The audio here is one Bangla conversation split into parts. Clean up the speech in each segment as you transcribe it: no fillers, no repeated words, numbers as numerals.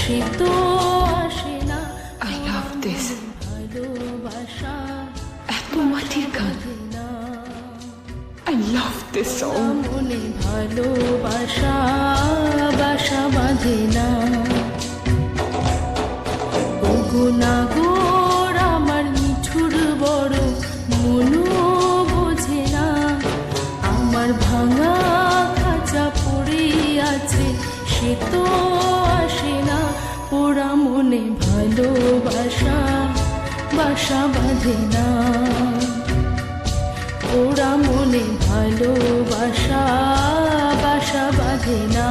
সে তো আসে না। I love this. ভালোবাসা এত মাটির গান। I love this song. মনে ভালোবাসা বাসা বাঁধে না। নাগর আমার নিঠুর বড় মনও বোঝে না। আমার ভাঙা খাঁচা পড়ে আছে সে তো আসে না। পোড়া মনে ভালোবাসা বাসা বাঁধে না। পোড়া মনে ভালোবাসা বাসা বাঁধে না।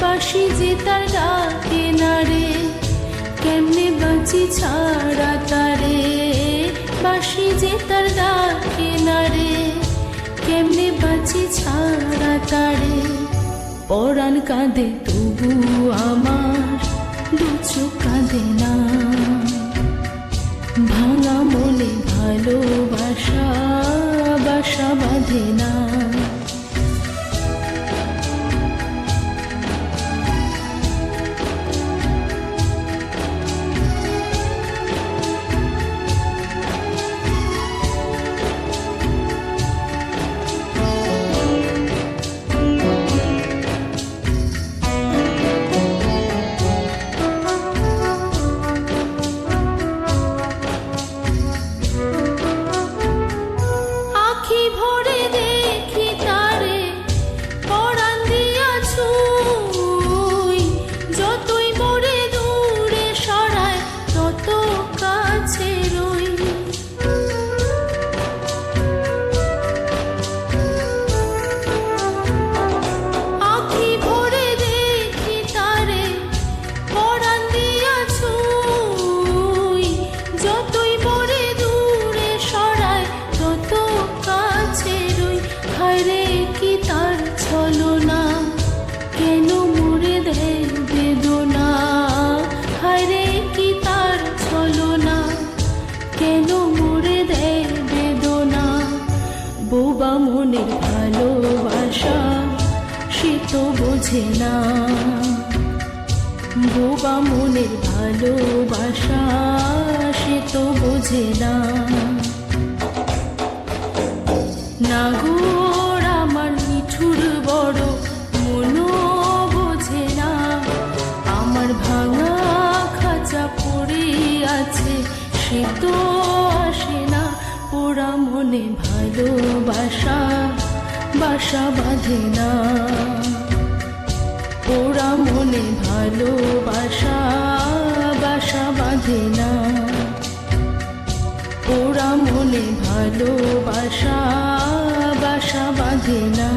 বাঁশি যে তার ডাকে না রে, কেমনে বাঁচি ছাড়া তারে। বাঁশি যে তার ডাকে না রে, কেমনে বাঁচি ছাড়া তারে। পরাণ কাঁদে তবু আমার দু চোখ কাঁদে না। ভাঙা মনে ভালোবাসা বাসা বাঁধে না। বোবা মনের ভালোবাসা সে তো বোঝে না। বোবা মনের ভালোবাসা সে তো বোঝে না। নাগর আমার নিঠুর বড় মনও বোঝে না। আমার ভাঙা খাঁচা পড়ে আছে সে তো আসে না। পোড়া মনে ভালোবাসা বাসা বাঁধে না। পোড়া মনে ভালোবাসা বাসা বাঁধে না। পোড়া মনে ভালোবাসা বাসা বাঁধে না।